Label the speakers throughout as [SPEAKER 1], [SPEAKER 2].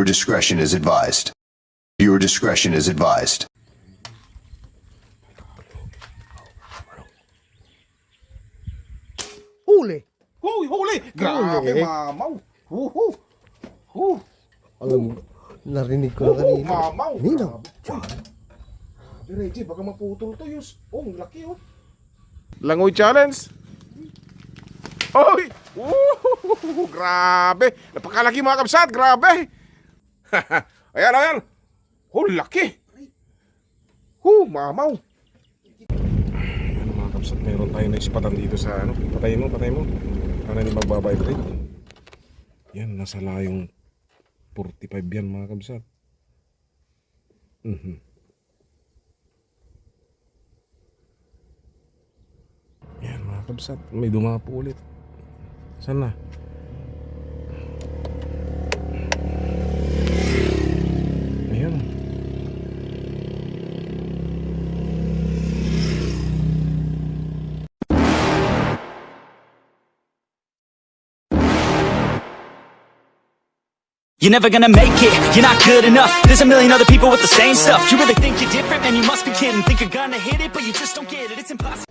[SPEAKER 1] Viewer discretion is advised. Viewer discretion is advised.
[SPEAKER 2] Huli!
[SPEAKER 3] Huy, huli! Grabe, mamaw! Huhu! Huh!
[SPEAKER 2] Alam mo, narinig ko na kanina.
[SPEAKER 3] Mamaw!
[SPEAKER 2] Ninaw.
[SPEAKER 3] Grabe, Reggie, baka maputol to, Yus. Oh, ang laki, oh. Langoy challenge! Oy! Grabe! Napakalaki mga kabsat! Grabe! Ayan, ayan! Oh, laki! Mamaw! Ano mga kabsat, meron tayo na ispatan dito sa ano. Patay mo. Para hindi magbabibrate. Yan, nasa layong 45 yan mga kabsat. Yan mga kabsat, may dumapo ulit. Saan na? Ayan.
[SPEAKER 4] You're never gonna make it, you're not good enough. There's a million other people with the same stuff. You really think you're different, man, you must be kidding. Think you're gonna hit it, but you just don't get it, it's impossible.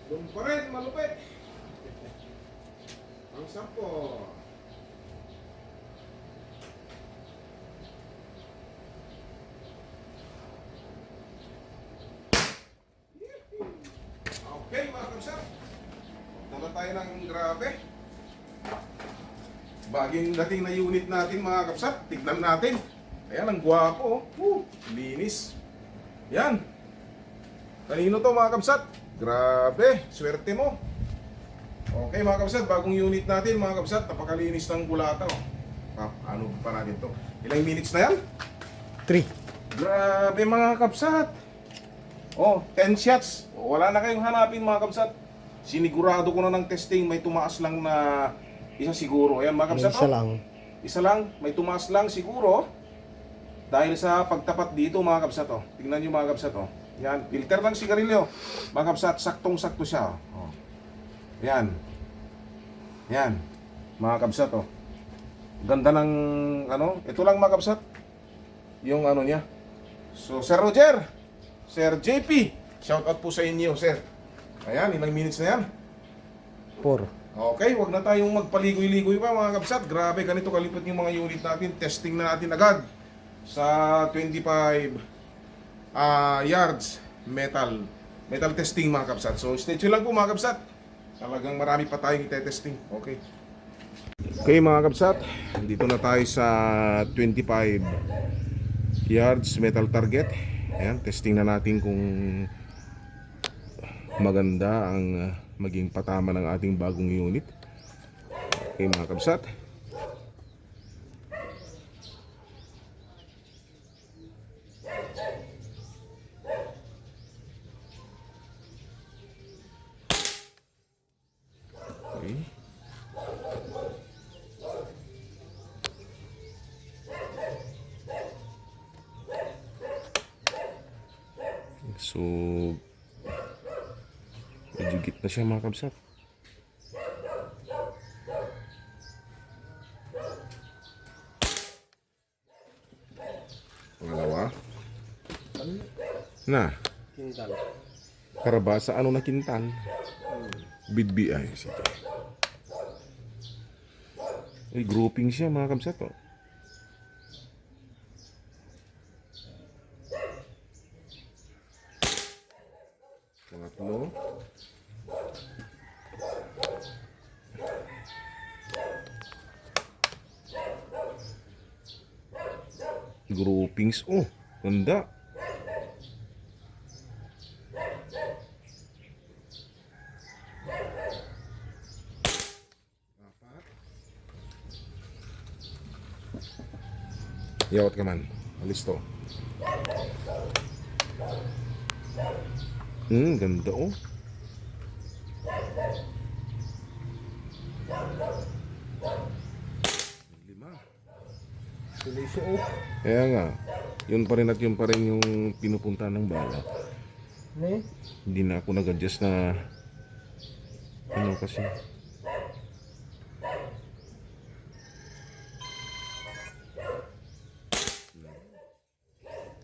[SPEAKER 3] Doon pa rin, malupit. Ang sampo. Okay mga kabsat. Tala tayo ng grabe. Baging dating na unit natin mga kabsat. Tignan natin. Ayan, ang gwapo. Linis. Yan. Kanino to mga kabsat? Grabe, swerte mo. Okay mga kabsat, bagong unit natin mga kabsat. Napakalinis ng bulata. Ano pa natin to? Ilang minutes na yan?
[SPEAKER 2] 3.
[SPEAKER 3] Grabe mga kabsat. 10 shots. Wala na kayong hanapin mga kabsat. Sinigurado ko na ng testing. May tumaas lang na isa siguro. Ayan mga kabsat.
[SPEAKER 2] Isa lang.
[SPEAKER 3] Isa lang. May tumaas lang siguro. Dahil sa pagtapat dito mga kabsat. Tingnan nyo mga kabsat. Yan, filter ng sigarilyo. Mga kabsat, saktong-sakto siya. Yan. Yan. Mga kabsat, ganda ng, ito lang mga kabsat. Yung niya. So, Sir Roger, Sir JP, Shout out po sa inyo, sir. Ayan, ilang minutes na yan.
[SPEAKER 2] 4.
[SPEAKER 3] Okay, wag na tayong magpaligoy-ligoy pa mga kabsat. Grabe, ganito kalipot yung mga unit natin. Testing na natin agad sa 25 yards metal testing mga kabsat. So stay tuned lang po mga kabsat. Talagang marami pa tayong i-testing. Okay. Okay mga kabsat, dito na tayo sa 25 yards metal target. Ayan, testing na natin kung maganda ang maging patama ng ating bagong unit. Okay mga kabsat. Okay. So medyo gitna siya mga kabsat. Pangalawa. Na.
[SPEAKER 2] Kintal.
[SPEAKER 3] Karabasa ano na kintal? Bidbi ay sige. Ay grouping siya mga kabsat oh. Pangatlo. Groupings oh, ganda. Yawat ka man. Alis to. Ganda oh. Lima.
[SPEAKER 2] Silisyo oh.
[SPEAKER 3] Kaya nga, yun pa rin at yun pa rin yung pinupunta ng bala.
[SPEAKER 2] Ne?
[SPEAKER 3] Hindi na ako nag-adjust na ano kasi.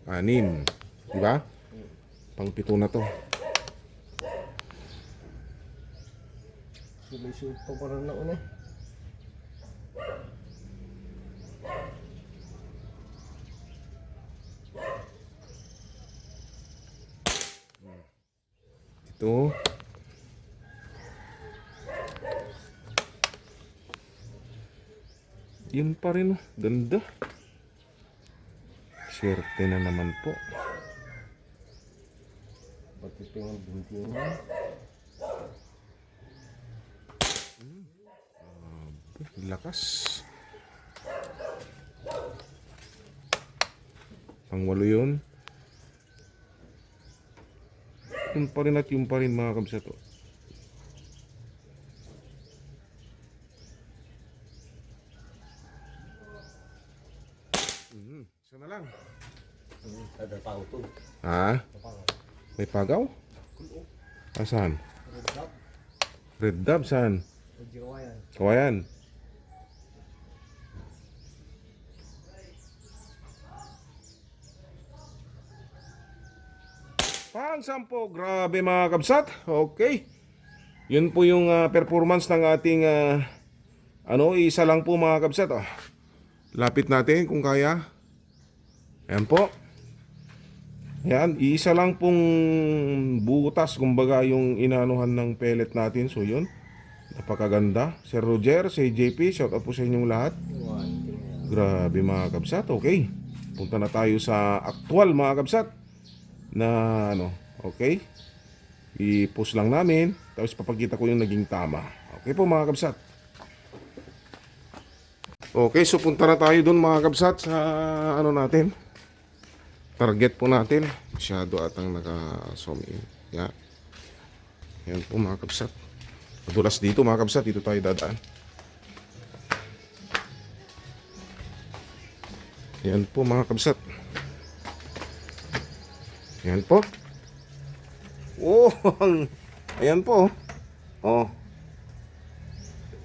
[SPEAKER 3] Anim. Diba? Pang-pito na to.
[SPEAKER 2] Silisyo pa parang nauna.
[SPEAKER 3] Ito. Yun pa rin oh. Ganda. Swerte na naman po.
[SPEAKER 2] Pati pengen binti na.
[SPEAKER 3] Lakas. Pang-walo yun. Yun pa rin at yun pa rin mga kabsat oh. Isa na lang.
[SPEAKER 2] Ada pang to.
[SPEAKER 3] Ha? May pagaw? Asan? Red Dab saan?
[SPEAKER 2] Kawayan.
[SPEAKER 3] Kawayan. Pang-sampo. Grabe mga kabsat. Okay. Yun po yung performance ng ating isa lang po mga kabsat oh. Lapit natin kung kaya. Ayan po. Ayan, isa lang pong butas kumbaga yung inanuhan ng pellet natin. So yun, napakaganda. Sir Roger, si JP, shout out po sa inyong lahat. Grabe mga kabsat. Okay, punta na tayo sa actual mga kabsat na okay, i-post lang namin tapos papakita ko yung naging tama. Okay po mga kabsat. Okay, so punta na tayo dun mga kabsat sa natin, target po natin. Masyado atang naka-zoom in. Yan po mga kabsat. Madulas dito mga kabsat, dito tayo dadaan. Yan po mga kabsat. Yan po. Oh, ayan po. Oh.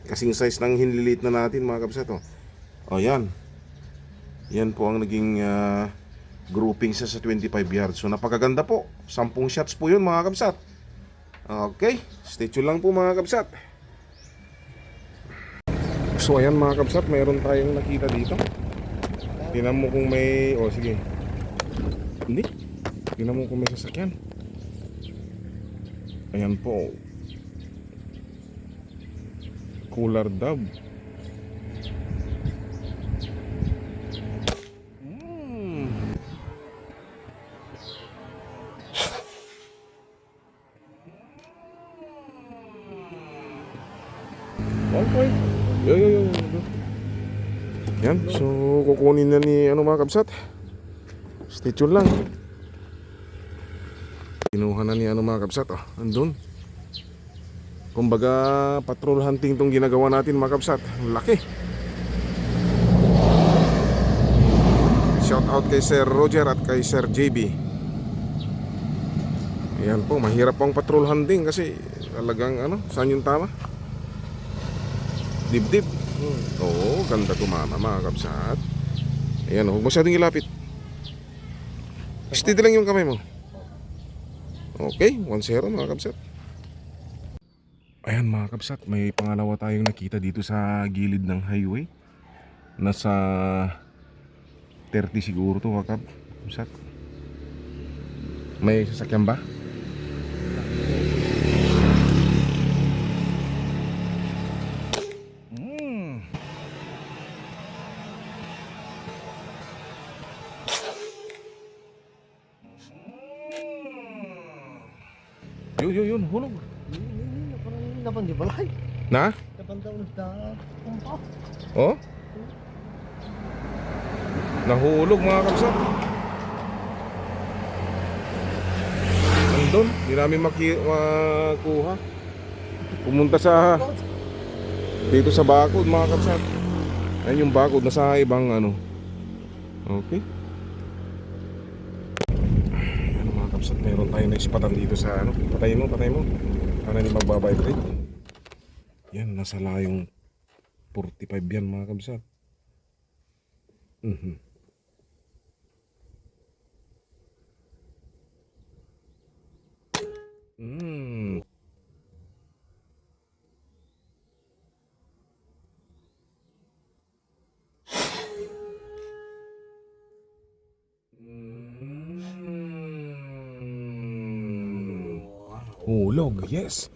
[SPEAKER 3] Kasing size ng hinlilit na natin mga kabsat oh. Oh yan. Yan po ang naging Grouping siya sa 25 yards. So napakaganda po. 10 shots po yun mga kabsat. Okay, stay tuned lang po mga kabsat. So ayan mga kabsat, mayroon tayong nakita dito. Tingnan mo kung may... Oh sige. Hindi. Tingnan mo kung may sasakyan. Ayan po. Cooler dub. Okay. Yo. Yan, so kukunin na ni mga kabsat. Stay tuned lang. Kinuha na ni mga kabsat. Oh, andun. Kumbaga patrol hunting tong ginagawa natin mga kabsat. Ang laki. Shout out kay Sir Roger at kay Sir JB. Ayan po, mahirap pong patrol hunting kasi talagang saan yung tama? Dibdib. Oo, ganda tumama mga kabsat. Ayan, huwag masyadong ilapit. Steady lang yung kamay mo. Okay, 1-0 mga kabsat. Ayan mga kabsat, may pangalawa tayong nakita dito sa gilid ng highway. Nasa 30 siguro to mga kabsat. May sasakyan ba? Yun, hulog.
[SPEAKER 2] Napan di balay.
[SPEAKER 3] Na?
[SPEAKER 2] Napan daw nagtakumpa.
[SPEAKER 3] Oh? Nahulog mga kabsat. Nandun, hindi namin makuha. Pumunta sa dito sa bakod mga kabsat. Ayun yung bakod, nasa ibang Okay. Ano mga kabsat, meron tayong naispatan dito sa patay mo. Para hindi magbabibrate. Yan, nasa layong 45 yan mga kabsat. Hulog, yes.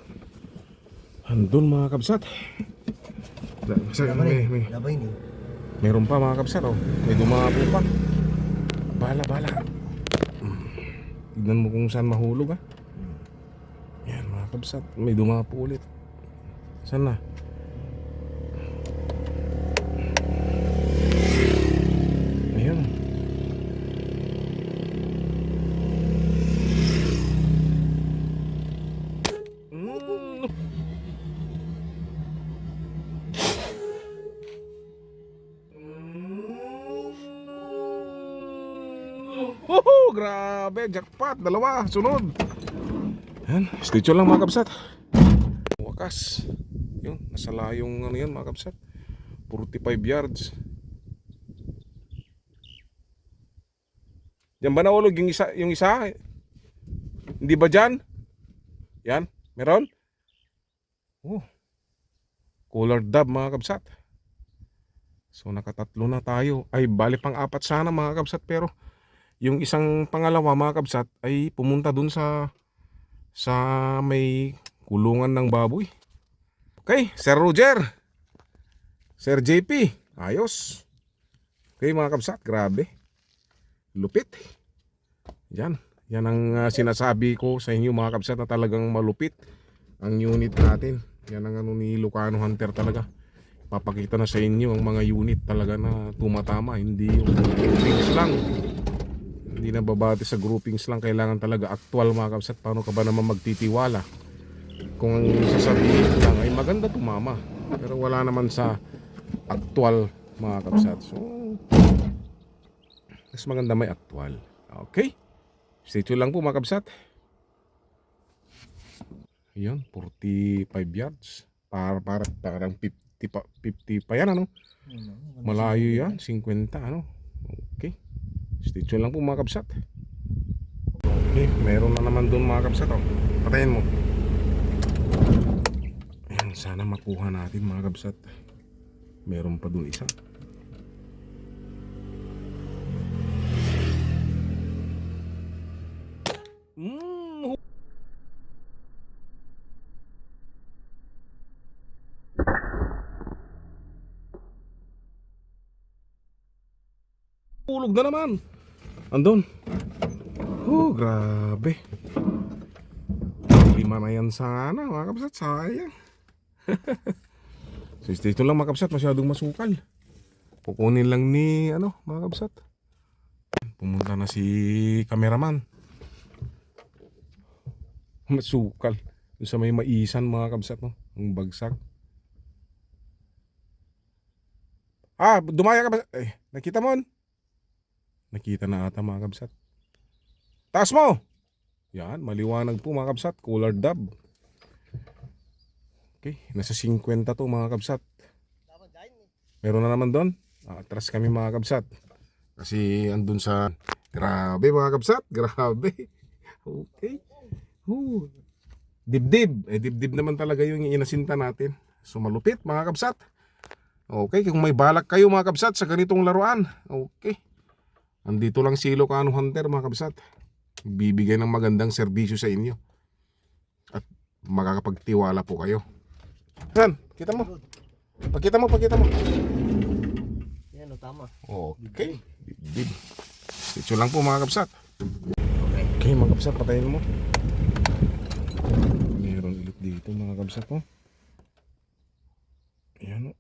[SPEAKER 3] Andun mga kabsat.
[SPEAKER 2] Labay ni.
[SPEAKER 3] Meron pa mga kabsat, oh. May dumapo pa. Bala. Tignan mo kung saan mahulog, ah. Yan mga kabsat, may dumapo ulit. Saan na? Ayan. Oh, grabe, jackpot, dalawa, sunod. Yan, stitch lang mga kabsat. Wakas. Yun, nasa layong yan mga kabsat. 45 yards. Yan ba nahulog yung isa? Hindi ba dyan? Yan, meron? Oh, cooler dub mga kabsat. So nakatatlo na tayo. Ay, bali pang apat sana mga kabsat, pero yung isang pangalawa mga kabsat ay pumunta dun sa may kulungan ng baboy. Okay, Sir Roger, Sir JP, ayos. Okay mga kabsat, grabe. Lupit. Yan ang sinasabi ko sa inyo mga kabsat na talagang malupit ang unit natin. Yan ang ni Lucano Hunter talaga. Papakita na sa inyo ang mga unit talaga na tumatama, hindi yung groupings lang. Hindi na babati sa groupings lang, kailangan talaga actual mga kabsat. Paano ka ba naman magtitiwala kung ang sasabihin lang ay maganda tumama, pero wala naman sa actual mga kabsat. So mas maganda may actual. Okay, stay tuned lang po mga kabsat. Ayan, 45 yards. Parang 50 pa yan, Malayo yan, 50 Okay. Stay tuned lang po mga kabsat. Okay, meron na naman doon mga kabsat. Oh. Patayin mo. Ayan, sana makuha natin mga kabsat. Meron pa doon isa. Hulog na naman. Andun. Oh, grabe. 5 na yan sana mga kabsat. Sayang. So stay tuned lang mga kabsat. Masyadong masukal. Kukunin lang ni mga kabsat. Pumunta na si cameraman. Masukal. Yung sa may maisan mga kabsat, no? Ang bagsak. Dumaya ka ba? Nakita mo? Nakita na ata mga kabsat. Taas mo! Yan, maliwanag po mga kabsat. Cooler dub. Okay, nasa 50 to mga kabsat. Meron na naman doon. Atras kami mga kabsat. Kasi andun sa... Grabe mga kabsat. Grabe. Okay. Dibdib. Dibdib naman talaga yung inasinta natin. So malupit mga kabsat. Okay, kung may balak kayo mga kabsat sa ganitong laruan. Okay. Andito lang si Ilocano Hunter mga kabsat. Bibigay ng magandang serbisyo sa inyo. At makakapagtiwala po kayo. Yan, kita mo. Pakita mo.
[SPEAKER 2] Yan, tama.
[SPEAKER 3] Okay. Dibdib. Ito lang po mga kabsat. Okay mga kabsat, patayin mo. Meron ulit dito mga kabsat mo. Ayan o.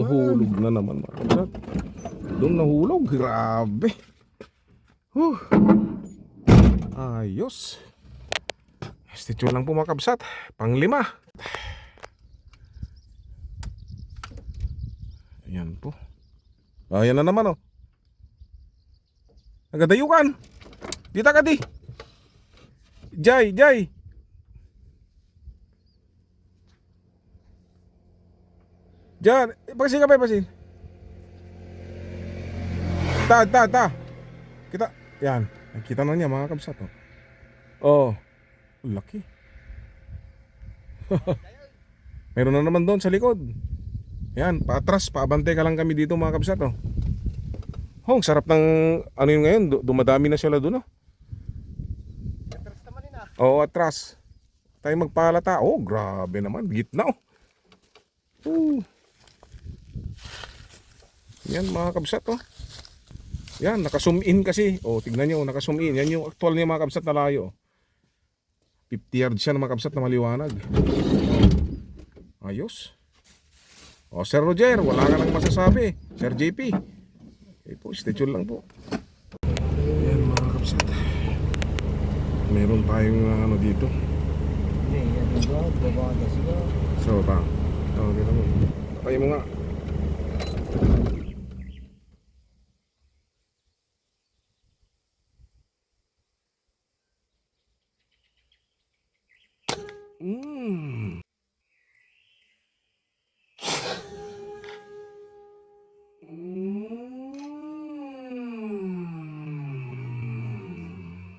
[SPEAKER 3] Nahulog na naman mga kabsat. Doon nahulog. Grabe. Ayos. Stitch lang po mga kabsat. Pang-5. Ayan po. Ayan na naman oh. Nagadayukan. Dita ka di. Jay. Diyan. Pasin ka ba, pasin. Ta. Kita. Yan. Nakita na niya mga kabsat oh. Oh. Laki. Meron na naman doon sa likod. Yan, paatras, paabante ka lang kami dito mga kabsat oh. Ang sarap ng yun ngayon, dumadami na sila doon oh.
[SPEAKER 2] Atras naman yun
[SPEAKER 3] Oo, atras. Tayo magpalata. Oh, grabe naman, gitna oh. Yan mga kabsat oh. Yan, naka-zoom in kasi. Oh, tignan nyo, naka-zoom in. Yan yung actual niya mga kabsat na layo. 50 yards siya na mga kabsat na maliwanag. Ayos. Oh, Sir Roger, wala ka nang masasabi. Sir JP. Po, stay tuned lang po. Yan mga kabsat. Meron tayong dito. So, ta. Dito mo. Patay mo nga.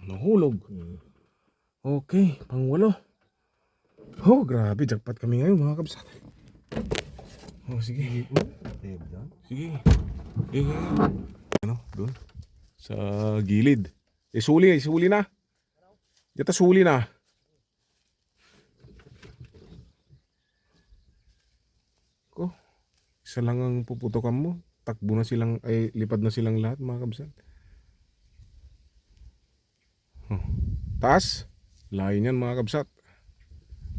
[SPEAKER 3] Nahulog. Okay, pang-8. Oh, grabe, jackpot kami ngayon mga kabsat. Oh, sige. Sige. Doon. Sa gilid. Suli na. Dito suli na. Ko. Isa lang ang puputokan mo. Takbo na silang, lipad na silang lahat mga kabsat. Taas. Layo niyan mga kabsat.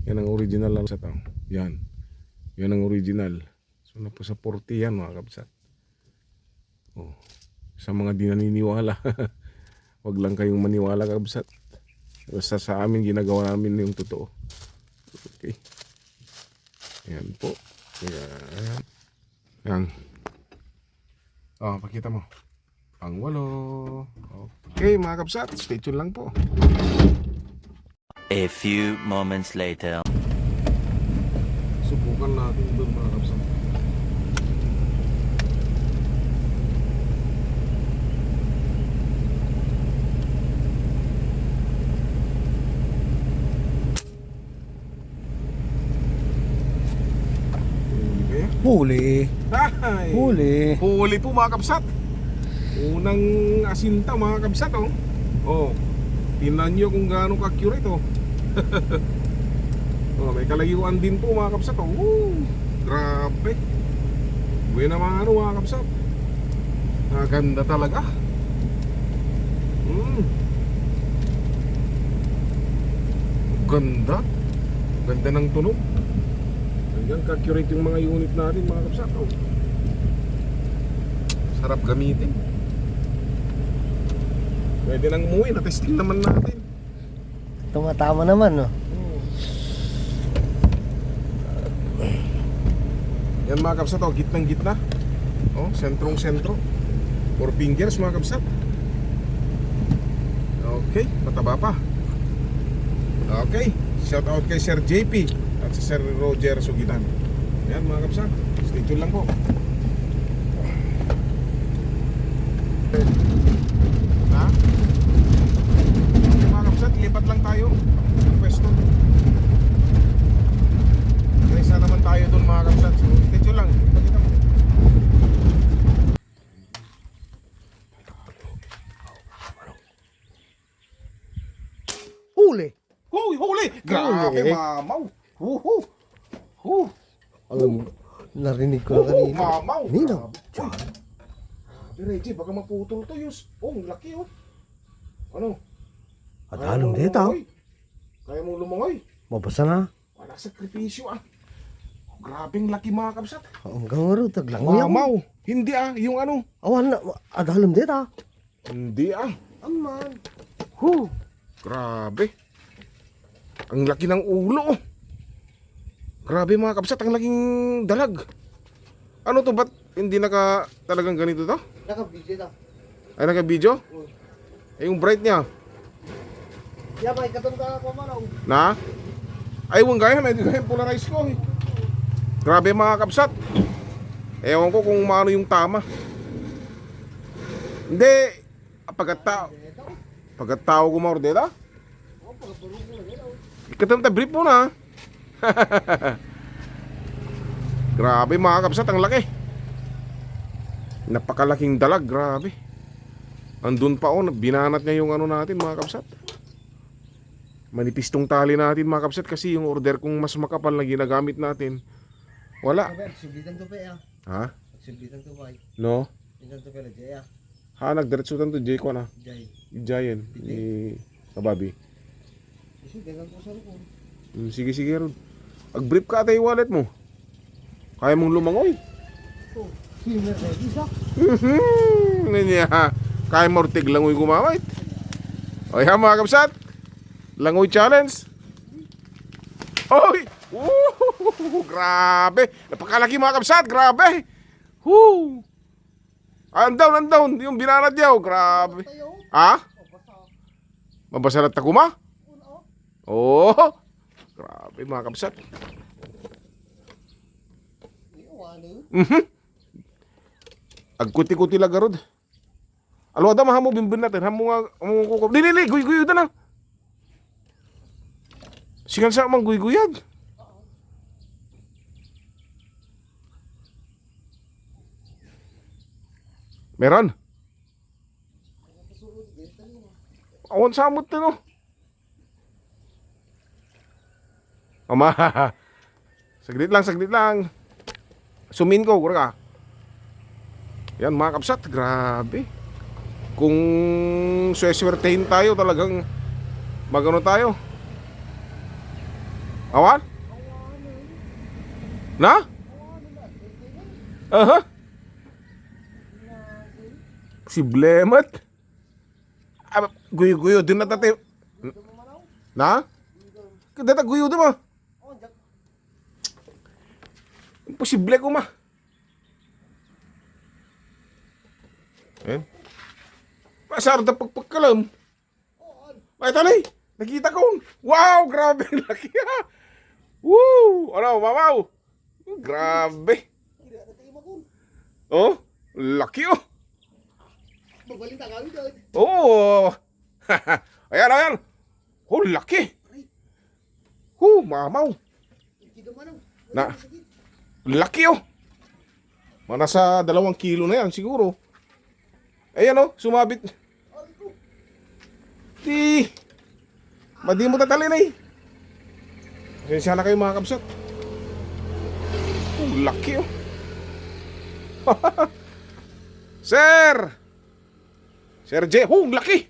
[SPEAKER 3] Yan ang original lang sa tao. Yan ang original. So na po sa 40 yan mga kabsat. Oh. Sa mga di naniniwala. Wag lang kayong maniwala kabsat. Basta sa amin ginagawa namin yung totoo. Okay. Yan po. Yan. Oh, pakita mo. Pang-8. Okay mga kabsat, stay tuned lang po.
[SPEAKER 5] A few moments later.
[SPEAKER 3] Subukan natin doon mga kapsat. Huli kaya?
[SPEAKER 2] Huli.
[SPEAKER 3] Ay,
[SPEAKER 2] Huli.
[SPEAKER 3] huli po mga kapsat. Unang asinta mga kapsat oh. Oh, tingnan nyo kung gaano ka-accurate oh. Oh, may kalayuan din po mga kapsat oh. Grabe. Buena mga ano mga kapsat. Ganda talaga. Ganda. Ganda ng tunog. Hanggang ka-accurate yung mga unit natin mga kapsat oh. Sarap gamitin. Pwede nang umuwi, na-testing naman natin.
[SPEAKER 2] Tumatama naman, no?
[SPEAKER 3] Yan mga kapsat, oh, gitnang gitna. Oh, sentrong sentro. 4 fingers mga kapsat. Okay, mataba pa. Okay, shout out kay Sir JP at si Sir Roger Sugitan. Yan mga kapsat, stay tuned lang po. Ha? Okay mga kapsat, lipat lang tayo ng pwesto. Isa naman tayo dun mga kapsat. So, stay tuned lang. Pakita mo.
[SPEAKER 2] Huli.
[SPEAKER 3] Huy, huli! Grabe,
[SPEAKER 2] Huli.
[SPEAKER 3] mamaw. Huhu. Huh.
[SPEAKER 2] Alam mo, narinig ko na kanina.
[SPEAKER 3] Mamaw.
[SPEAKER 2] Nino.
[SPEAKER 3] Grabe. Reggie, baka maputol to yus. Oh, ang laki oh. Ano?
[SPEAKER 2] At
[SPEAKER 3] Kaya
[SPEAKER 2] halong
[SPEAKER 3] mong
[SPEAKER 2] dito.
[SPEAKER 3] lumangoy? Kaya mong lumangoy?
[SPEAKER 2] Mabasa na.
[SPEAKER 3] Wala sakripisyo ah. Grabing laki mga kapsat.
[SPEAKER 2] Hanggang nga rin, taglangoy ako.
[SPEAKER 3] Mamaw. Hindi ah, yung ano.
[SPEAKER 2] Awan na, at halong dito.
[SPEAKER 3] Hindi ah.
[SPEAKER 2] Aman.
[SPEAKER 3] Huh. Grabe. Ang laki ng ulo oh. Grabe mga kapsat, ang laking dalag. Ano to, ba't hindi naka talagang ganito to?
[SPEAKER 2] Nakabidyo na.
[SPEAKER 3] Ay naka-video? Eh yung bright niya.
[SPEAKER 2] Yabay, katong ka ako manaw.
[SPEAKER 3] Na? Ay huwag gaya, medyo gaya polarize ko eh. Grabe mga kapsat. Ewan ko kung maano yung tama. Hindi. Pagkatao ko maordeda. Ikatam ta brief mo na. Grabe mga kapsat, ang laki. Napakalaking dalag, grabe. Andun pa oh, binanat niya yung ano natin mga kapsat. Manipis tong tali natin mga kapsat kasi yung order kung mas makapal na ginagamit natin. Wala.
[SPEAKER 2] Subitan to pa ya.
[SPEAKER 3] Ha?
[SPEAKER 2] Subitan to pa.
[SPEAKER 3] No?
[SPEAKER 2] Pinsan to pala, Jaya.
[SPEAKER 3] Ha, nagdiretsutan to Jay ko na.
[SPEAKER 2] Jay.
[SPEAKER 3] Giant ni Kababi.
[SPEAKER 2] Kasi ganang ko sa lukon.
[SPEAKER 3] Sige sige Rod. Ag-brief ka tayo wallet mo. Kaya mong lumangoy.
[SPEAKER 2] Oh, sino na isa?
[SPEAKER 3] Niya. Kaya mo ortig langoy gumamit. O yan mga kapsat. Langoy challenge. Oy! Grabe. Napakalaki mga kapsat. Grabe. Woo! Andown. Yung binanat niya. Grabe. Ha? Mabasa na takuma? Oo. Grabe mga kapsat. Agkuti-kuti lang garod. Alo ada mahamo bimbin natin. Hamo nga kukup. Dili, guy-guy na. Sigan sa mang guy-guyad. Meron. Awan samot to no. Ama. Saglit lang. Sumin ko, ka. Yan mga kapsat, grabe. Kung sweswertehin tayo, talagang magano tayo. Awan? Na? Aha. Si Blemet. Guyo-guyo din na tate. Na? Data guyo din mo. Imposible ko ma. Masarap na pagpagkalam. Ay talay. Nakita ko. Wow, grabe. Laki ha. Woo! Ano, mamaw? Grabe.
[SPEAKER 2] Kira na tayo makon.
[SPEAKER 3] Oh, laki oh.
[SPEAKER 2] Magaling ta kami doon.
[SPEAKER 3] Oh. Ayan, ayan. Oh, laki. Mamaw.
[SPEAKER 2] Hindi naman ang.
[SPEAKER 3] Na. Laki oh. Mga nasa 2 kilo na yan siguro. Ayan oh, sumabit. Di. Madi mo tatalin eh. Pasensya na kayo mga kabsat. Oh, laki oh. Sir! Sir J. Oh, laki!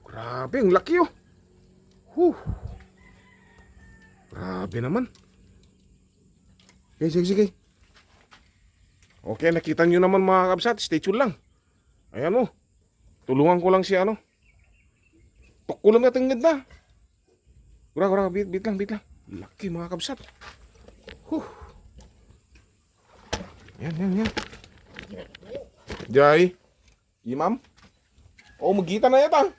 [SPEAKER 3] Grabe, ang laki oh. Grabe naman. Sige. Okay, nakita nyo naman mga kabsat. Stay tuned lang. Ayan oh. Tulungan ko lang si ano. Tukulam na tingid na. Gura, bit lang. Laki mga kabsat. Yan. Jai. Imam. Oh, magkita na yata.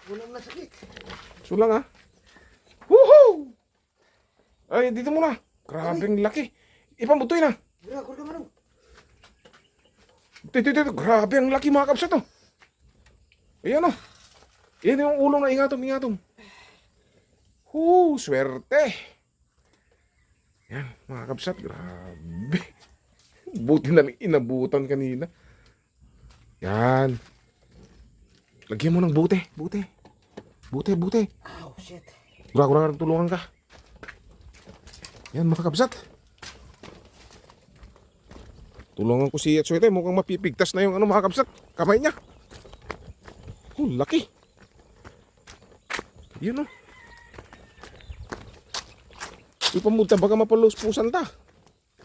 [SPEAKER 2] Walang nasakit.
[SPEAKER 3] Sulang ha. Woohoo! Ay, dito muna. Grabing laki. Ipamutoy na.
[SPEAKER 2] Gura ka man.
[SPEAKER 3] Dito. Grabe ang laki mga kabsat oh. Ayan oh. Yan yung ulo na ingatom. Swerte. Yan, mga kabsat. Grabe. Buti na lang inabutan kanina. Yan. Lagyan mo ng bute. Bute.
[SPEAKER 2] Oh, shit.
[SPEAKER 3] Gura, tulungan ka. Yan, mga kabsat. Tulungan ko si Yatsuete. Mukhang mapipigtas na yung mga kabsat. Kamay niya. Laki. Yun oh. Ipamunta baka mapaluspusan ta.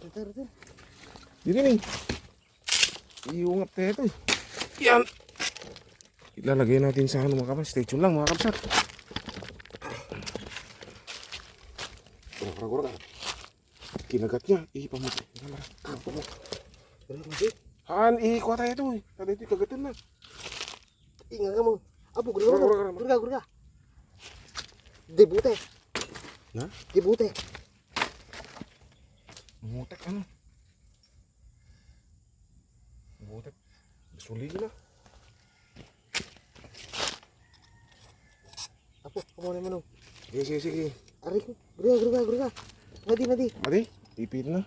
[SPEAKER 2] Rito.
[SPEAKER 3] Dito ning. Iungap tayo ito eh. Yan. Ilalagay natin sa mga kabsat. Stay tuned lang mga kabsat. Gura. Kinagat niya. Ipamunta. Han, ikuha tayo ito eh. Tadi ito kagatan na.
[SPEAKER 2] Ingat ka mo. Apo, gura. Debute.
[SPEAKER 3] Na?
[SPEAKER 2] Debute.
[SPEAKER 3] Mutek ano? Mutek. Suli na.
[SPEAKER 2] Apo, kamu naman oh.
[SPEAKER 3] Sige.
[SPEAKER 2] Aray ko. Gura. Nadi.
[SPEAKER 3] Mati, ipit na.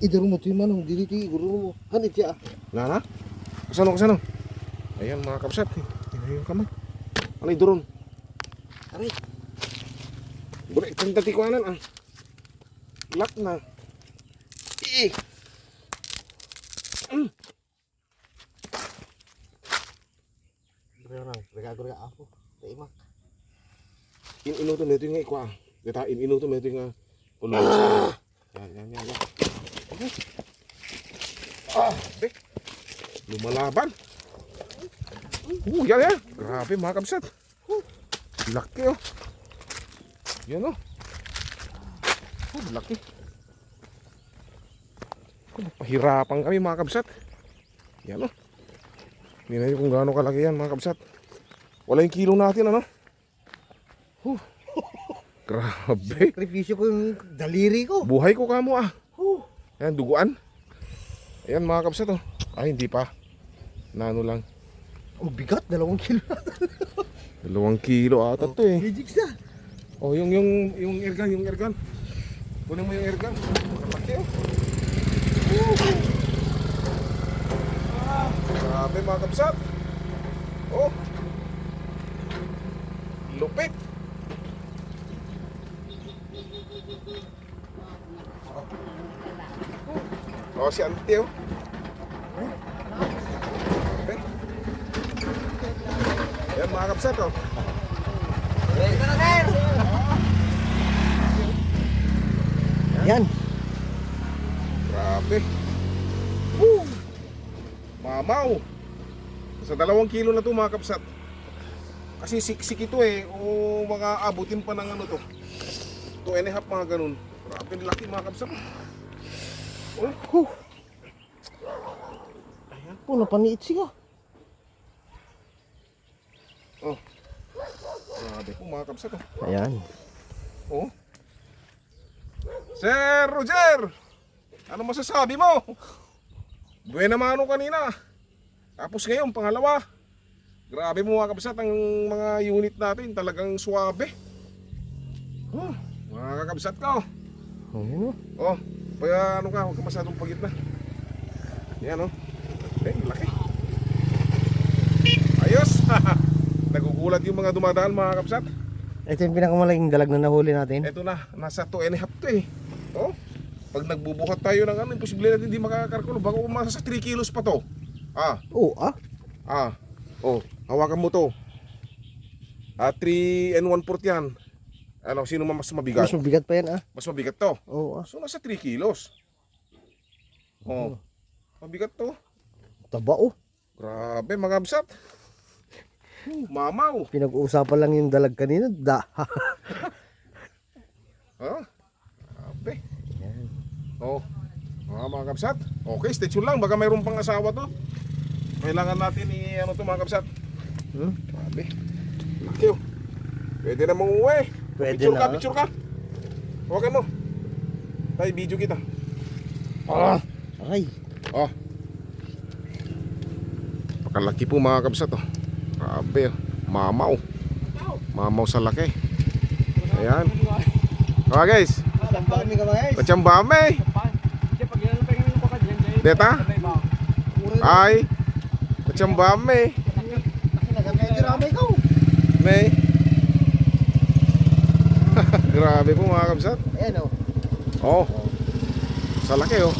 [SPEAKER 2] Idaro mo tuyo manong. Dili guru mo. Hanit siya.
[SPEAKER 3] Na? Kasano? Ayan mga kapsat. Tingnan yung kamay. Ano iduron?
[SPEAKER 2] Aray.
[SPEAKER 3] Bura, itong tatikuanan ah. Lock na.
[SPEAKER 2] Gura. Apo. Taimak.
[SPEAKER 3] Inutom na ito yung ikwa. Inutom na ito yung pulong. Yan. Okay. Be. Lumalaban. Yan. Grabe mga kabsat. Laki oh. Yan oh. Laki. Pahirapan kami mga kabsat. Yan oh. Hindi na kung gaano kalaki yan mga kabsat. Wala yung kilo natin ano. Grabe.
[SPEAKER 2] Sakripisyo ko yung daliri ko.
[SPEAKER 3] Buhay ko kamo ah. Yan, duguan. Ayan mga kabsat oh. Ay, hindi pa. Nano lang.
[SPEAKER 2] Oh, bigat. 2 kilo.
[SPEAKER 3] 2 kilo ata to eh.
[SPEAKER 2] Magic sa.
[SPEAKER 3] Oh, yung airgun. Kunin mo yung airgun. Laki oh. Grabe mga kabsat. Oh. Lupit. Oh, si Ante oh. Okay. Ayan mga kabsat oh.
[SPEAKER 2] Yan.
[SPEAKER 3] Grabe. Woo! Mamaw. Sa 2 kilo na to mga kabsat. Kasi siksik ito eh. O mga abutin pa ng ano to. 2.5 mga ganun. Grabe laki mga kabsat. Oh.
[SPEAKER 2] Oh, napaniit siya.
[SPEAKER 3] Oh. Grabe po mga kabsat. Oh.
[SPEAKER 2] Ayan.
[SPEAKER 3] Oh. Sir Roger! Ano masasabi mo? Buena mano kanina. Tapos ngayon, pangalawa. Grabe mo mga kabsat, ang mga unit natin talagang suwabe. Oh, mga kakabsat ka oh.
[SPEAKER 2] Ayan o.
[SPEAKER 3] Oh, kaya ano ka, huwag ka masyadong pagit na. Yan oh. Laki. Ayos! Nagugulat yung mga dumadaan mga kabsat.
[SPEAKER 2] Ito yung pinakamalaking dalag na nahuli natin.
[SPEAKER 3] Eto na, nasa 2.5 to eh. Oh, pag nagbubuhat tayo ng ano, imposible natin hindi makakarkulo. Baka umasa sa 3 kilos pa to.
[SPEAKER 2] Oo
[SPEAKER 3] Oh, hawakan mo to. 3 and 1/4 yan. Ano, sino mas mabigat?
[SPEAKER 2] Mas mabigat pa yan ah.
[SPEAKER 3] Mas mabigat to.
[SPEAKER 2] Oo
[SPEAKER 3] So, nasa 3 kilos. Oh, mabigat to.
[SPEAKER 2] Taba oh.
[SPEAKER 3] Grabe, mga kabsat. Mamaw.
[SPEAKER 2] Pinag-uusapan lang yung dalag kanina.
[SPEAKER 3] Grabe. Oh, mga kabsat. Okay, stay tuned lang. Baka mayroon pang asawa to. Kailangan natin ano to mga kabsat. Grabe. Laki oh. Pwede na mong uwi.
[SPEAKER 2] Pwede
[SPEAKER 3] Picture
[SPEAKER 2] na.
[SPEAKER 3] ka, picture ka. Okay mo. Tayo, video kita.
[SPEAKER 2] Ay.
[SPEAKER 3] Oh. Pakalaki po mga kabsat oh. Grabe oh. Mamaw. Mamaw sa laki. Ayan. Okay guys.
[SPEAKER 2] Sambaan ka ba guys?
[SPEAKER 3] Pachambame. Deta? Ay. Pachambame.
[SPEAKER 2] Medyo ramay ka oh.
[SPEAKER 3] May. Grabe po mga kabsat.
[SPEAKER 2] Ayan oh.
[SPEAKER 3] Oh. Sa laki oh.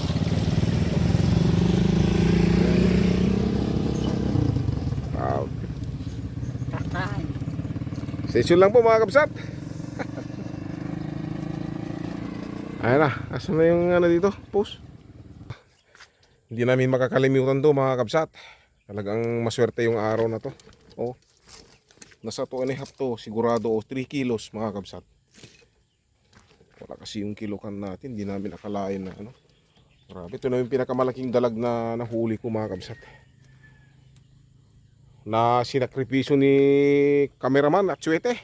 [SPEAKER 3] Wow. Stay tuned lang po mga kabsat. Ayan na. Asan na yung ano dito? Post. Hindi namin makakalimutan to mga kabsat. Talagang maswerte yung araw na to. Oh. Nasa 2.5 to. Sigurado 3 kilos mga kabsat. Wala kasi yung kilokan natin. Hindi namin akalain na ano. Grabe. Ito na yung pinakamalaking dalag na nahuli ko mga kabsat. Na sinakripisyo ni cameraman at Chuete.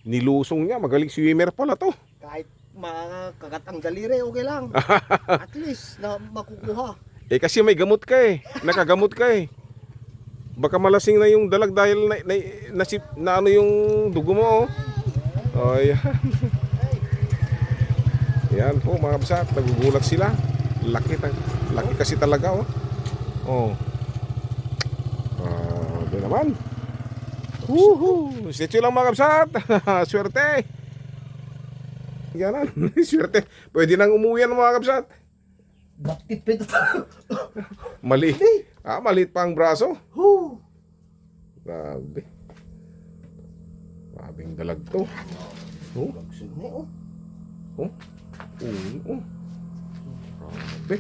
[SPEAKER 3] Nilusong niya. Magaling swimmer pala to.
[SPEAKER 2] Kahit makakat ang daliri, okay lang. At least na makukuha.
[SPEAKER 3] Eh kasi may gamot ka eh. Nakagamot ka eh. Baka malasing na yung dalag dahil na ano yung dugo mo oh. Oh yan. Yan po mga kabsat. Nagugulat sila. Laki kasi talaga oh. Oh. Grabe naman. Woohoo! Stay lang mga kabsat. Swerte. Ganon. Swerte. Pwede nang umuwi ng mga kabsat.
[SPEAKER 2] Bakit pito?
[SPEAKER 3] Maliit. Maliit pa ang braso. Grabe. Grabing dalag to. Oh. Oh. Oh. Grabe.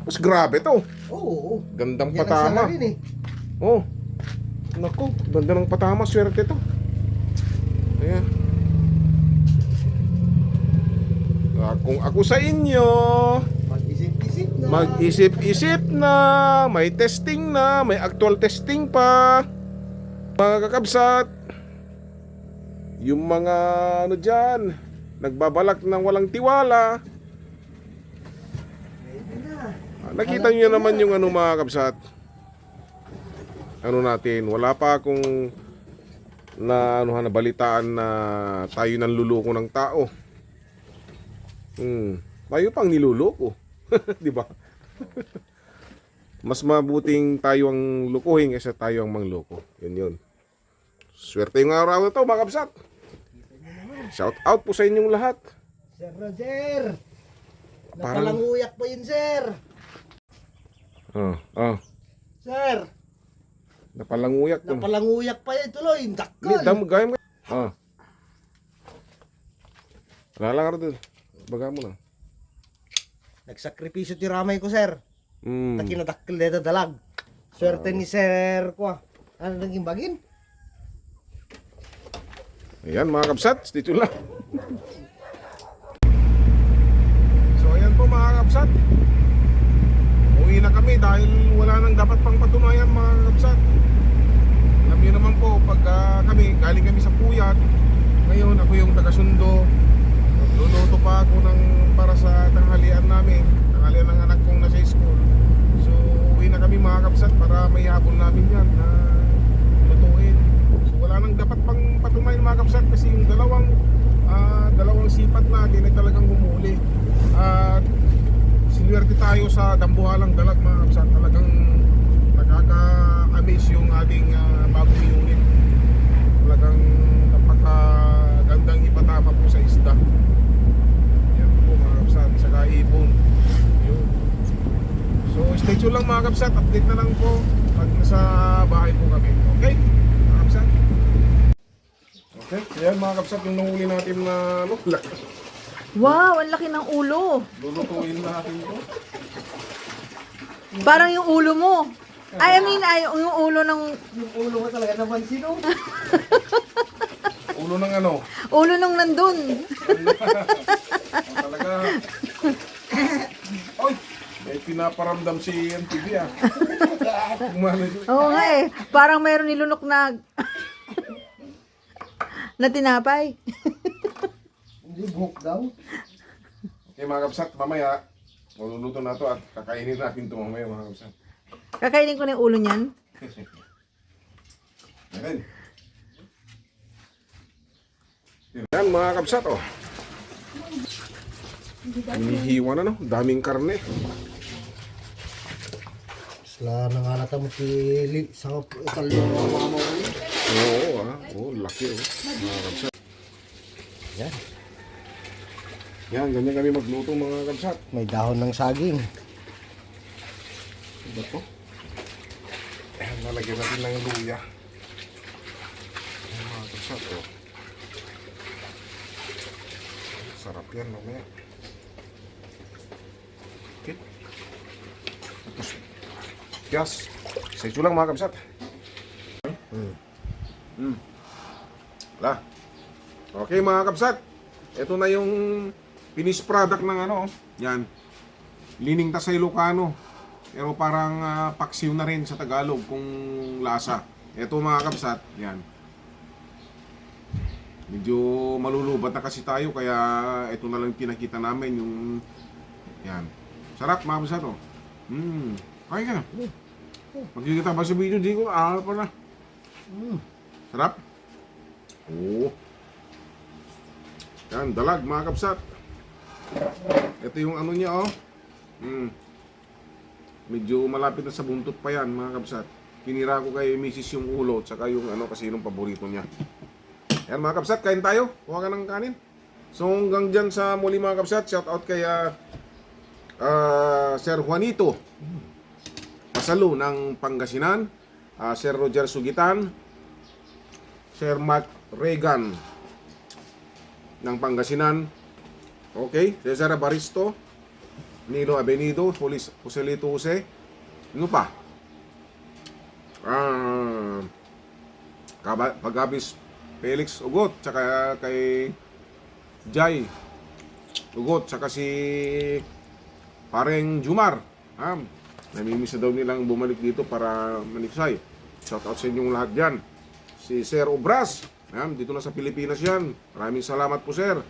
[SPEAKER 3] Mas grabe to.
[SPEAKER 2] Oo.
[SPEAKER 3] Gandang
[SPEAKER 2] Yan ang
[SPEAKER 3] patama.
[SPEAKER 2] salarin eh.
[SPEAKER 3] Oh. Naku, ganda ng patama. Swerte to. Ayan. Kung ako sa inyo,
[SPEAKER 2] Mag-isip-isip na.
[SPEAKER 3] mag-isip-isip na, may testing na, may actual testing pa. Mga kakabsat, yung mga ano dyan, nagbabalak ng walang tiwala. Nakita nyo naman yung ano mga kabsat. Ano natin, wala pa akong nabalitaan na tayo nanluloko ng tao. Tayo pang niluloko. Di ba? Mas mabuting tayo ang lukuhin kaysa tayo ang mangloko. Yun. Swerte yung araw na to mga kabsat. Shout out po sa inyong lahat.
[SPEAKER 2] Sir Roger.
[SPEAKER 3] Parang-
[SPEAKER 2] Napalanguyak pa yun, sir. Sir,
[SPEAKER 3] Napalanguyak to.
[SPEAKER 2] napalanguyak pa yun tuloy.
[SPEAKER 3] Hindi,
[SPEAKER 2] Dakal.
[SPEAKER 3] gaya mo. Lalang ka doon. Baga mo na.
[SPEAKER 2] Nagsakripisyo ti ramay ko, sir.
[SPEAKER 3] Mm.
[SPEAKER 2] Kinadakil na dalag. Swerte ni sir ko. Ano naging bagin?
[SPEAKER 3] Ayan mga kabsat, stay tuned lang. So ayan po mga kabsat. Uwi na kami dahil wala nang dapat pang patunayan mga kabsat. Alam niyo naman po, pag galing kami sa Puyat, ngayon ako yung taga-sundo. Magluluto pa ako para sa tanghalian namin, tanghalian ng anak kong nasa school. So uwi na kami mga kabsat para may habon namin yan na lutuin. So wala nang dapat pang patunayan mga kabsat kasi yung dalawang sipat natin ay talagang humuli. At sinuwerte tayo sa dambuhalang dalag mga kabsat. Talagang nakaka-amaze yung ating bagong unit. Talagang napakagandang ipatama po sa isda. Yan po mga kabsat, saka ibon. Yun. So stay tuned lang mga kabsat, update na lang po pag nasa bahay po kami. Okay mga kabsat? Okay, yan mga kabsat yung nahuli natin na laki.
[SPEAKER 6] Wow, ang laki ng ulo.
[SPEAKER 3] Lulutuin natin ito.
[SPEAKER 6] Parang yung ulo mo. I mean, yung ulo ng...
[SPEAKER 2] Yung ulo mo talaga naman sino?
[SPEAKER 3] Ulo ng ano?
[SPEAKER 6] Ulo nung nandun.
[SPEAKER 3] Talaga. Oy! May pinaparamdam si MTV ah.
[SPEAKER 6] Oo nga eh. Parang mayroon nilunok na... na tinapay.
[SPEAKER 2] Hindi, buhok daw.
[SPEAKER 3] Okay mga kabsat, mamaya maluluto na to at kakainin natin ito mamaya mga kabsat.
[SPEAKER 6] Kakainin ko na yung ulo niyan.
[SPEAKER 3] Yan. Yan mga kabsat oh. Hinihiwa na no, daming karne.
[SPEAKER 2] Sila nangalata mo sa italyo ng mga mawali.
[SPEAKER 3] Oo oh, laki oh. Mga kabsat.
[SPEAKER 2] Yan.
[SPEAKER 3] Yan, ganyan kami magluto mga kabsat.
[SPEAKER 2] May dahon ng saging.
[SPEAKER 3] Ano ba to? Ayan, lalagyan natin ng luya. Ayan mga kabsat oh. Sarap yan mamaya. Okay. Tapos, yes. Sa ito lang mga kabsat. Wala. Okay mga kabsat. Ito na yung finished product ng ano. Yan. Lining ta sa Ilocano. Pero parang paksiw na rin sa Tagalog kung lasa. Ito mga kabsat. Yan. Medyo malulubat na kasi tayo kaya ito na lang pinakita namin yung yan. Sarap mga kabsat oh. Kaya ka na. Magkikita ba sa video? Di ko pa na. Sarap. Oo. Yan, dalag mga kabsat. Ito yung ano niya oh. Medyo malapit na sa buntot pa yan mga kabsat. Pinira ko kay Mrs. yung ulo tsaka yung ano kasi yung paborito niya. Yan mga kabsat, kain tayo. Kuha ka ng kanin. So hanggang dyan sa muli mga kabsat. Shout out kay Sir Juanito Pasalo ng Pangasinan, Sir Roger Sugitan, Sir Mark Regan ng Pangasinan. Okay, Cesar Baristo, Nilo Abenido, Joselito Jose. Ano pa? Pagabis Felix Ugot, tsaka kay Jai Ugot, tsaka si Pareng Jumar. Namimiss na daw nilang bumalik dito para maniksay. Shout out sa inyong lahat dyan. Si Sir Obras, dito na sa Pilipinas yan. Maraming salamat po sir.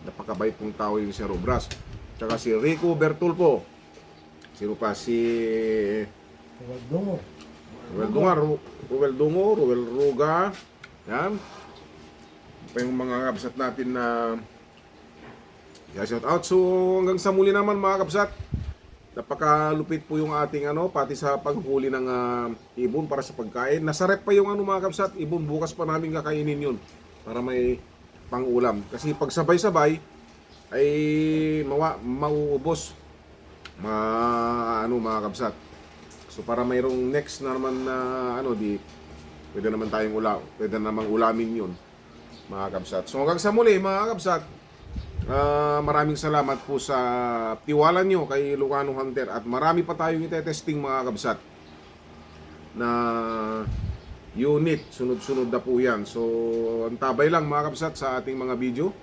[SPEAKER 3] Napakabait pong tao yung Sir Obras. Tsaka si Rico Bertulpo. Sino pa? Si
[SPEAKER 2] Huwag dungo.
[SPEAKER 3] Ruel Dungo, Ruel Ruga. Yan. Pa yung mga kabsat natin na shout out. So hanggang sa muli naman mga kabsat. Napakalupit po yung ating pati sa paghuli ng ibon para sa pagkain. Nasa rep pa yung mga kabsat, ibon. Bukas pa namin kakainin yun para may pang-ulam. Kasi pag sabay-sabay ay mauubos mga kabsat. So para mayroong next na naman na pwede naman tayong pwede namang ulamin yun mga kabsat. So hanggang sa muli mga kabsat, maraming salamat po sa tiwala nyo kay Ilocano Hunter at marami pa tayong itetesting mga kabsat na unit, sunod-sunod na po yan. So antabay lang mga kabsat sa ating mga video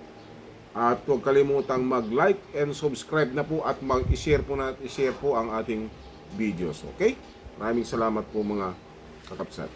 [SPEAKER 3] at huwag kalimutang mag-like and subscribe na po at mag-share po ang ating videos. Okay? Maraming salamat po mga kakabsat.